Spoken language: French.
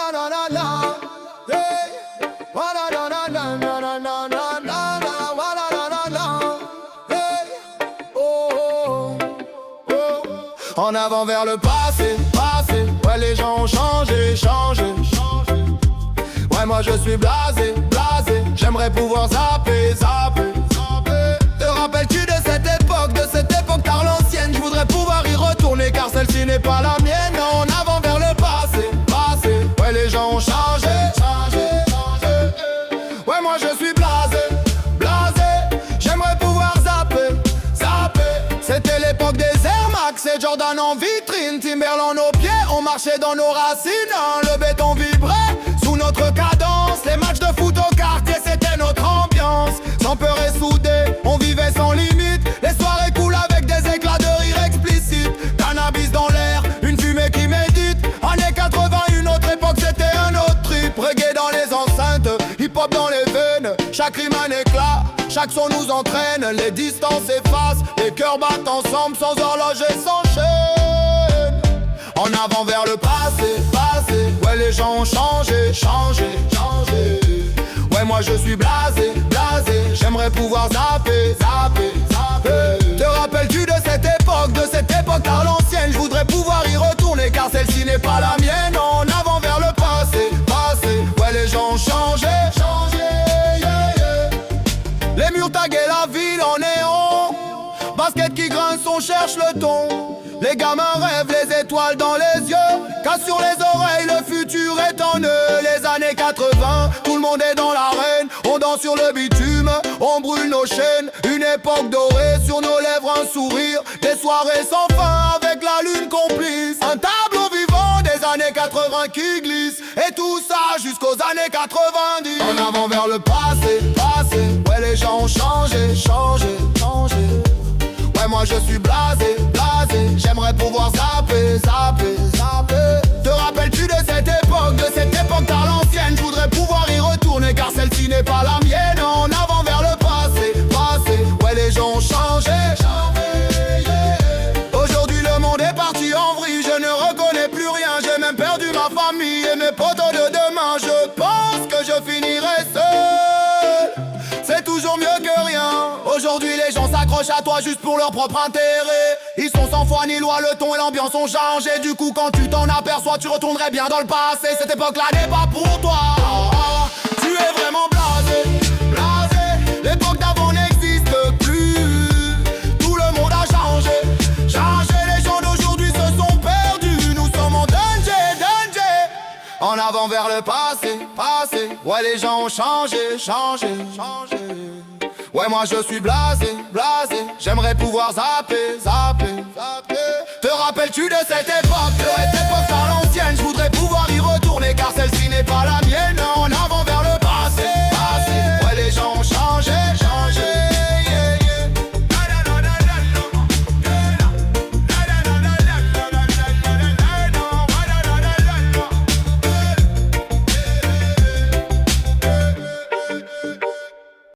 Voilà, la, la, la. Hey. Voilà, la, la, la, la, la, la, la, la. Voilà, la, la, la. Hey. Oh, oh, oh. En avant vers le passé, passé. Ouais, les gens ont changé, changé, changé. Ouais, moi je suis blasé, blasé. J'aimerais pouvoir zapper, zapper, zapper. Te rappelles-tu de cette époque car l'ancienne? Je voudrais pouvoir y retourner car celle-ci n'est pas la mienne. En avant vers le passé, passé. Ouais, les gens ont changé, changé, changé. Ouais, moi je suis blasé, blasé. J'aimerais pouvoir zapper, zapper. C'était l'époque des Air Max et Jordan en vitrine. Timberland aux pieds, on marchait dans nos racines. Le béton vibrait sous notre cadence. Les matchs de foot au quartier, c'était notre ambiance. Sans peur et soudé, on vivait sans limite. Les soirées cool avec des éclats de rire explicites. Cannabis dans l'air, une fumée qui médite. Années 80, une autre époque, c'était un autre trip. Reggae dans les enceintes, hip-hop dans les veines. Chaque rime un éclat, chaque son nous entraîne. Les distances effacent, les cœurs battent ensemble. Sans horloge et sans chaîne. En avant vers le passé, passé. Ouais, les gens ont changé, changé, changé. Ouais, moi je suis blasé, blasé. J'aimerais pouvoir zapper, zapper, zapper. Te rappelles-tu de cette époque car l'ancienne? Je voudrais pouvoir y retourner car celle-ci n'est pas la mienne. En avant vers le passé, passé. Ouais, les gens ont changé, changé, yeah, yeah. Les murs taguaient la ville en néon. Basket qui grince, on cherche le ton. Les gamins rêvent les étoiles dans les yeux. Casse sur les oreilles, le futur est en eux. Les années 80, tout le monde est dans l'arène. On danse sur le bitume, on brûle nos chaînes. Une époque dorée, sur nos lèvres un sourire. Des soirées sans fin avec la lune complice. Un tableau vivant des années 80 qui glisse. Et tout ça jusqu'aux années 90. En avant vers le passé, passé. Ouais, les gens ont changé, changé, changé. Ouais, moi je suis blasé, blasé. J'aimerais pouvoir zapper, zapper, zapper. Te rappelles-tu de cette époque car l'ancienne? Je voudrais pouvoir y retourner car celle-ci n'est pas la mienne. En avant vers le passé, passé. Ouais, les gens ont changé, changé, yeah. Aujourd'hui le monde est parti en vrille. Je ne reconnais plus rien. J'ai même perdu ma famille et mes potos de demain. Je pense que je finirai seul. C'est toujours mieux que rien. Aujourd'hui les gens s'accrochent à toi juste pour leur propre intérêt. Ils sont sans foi ni loi, le ton et l'ambiance ont changé. Du coup quand tu t'en aperçois, tu retournerais bien dans le passé. Cette époque-là n'est pas pour toi. Tu es vraiment blasé, blasé. L'époque d'avant n'existe plus. Tout le monde a changé, changé. Les gens d'aujourd'hui se sont perdus. Nous sommes en danger, danger. En avant vers le passé, passé. Ouais, les gens ont changé, changé, changé. Ouais, moi je suis blasé, blasé. J'aimerais pouvoir zapper, zapper, zapper. Te rappelles-tu de cette époque?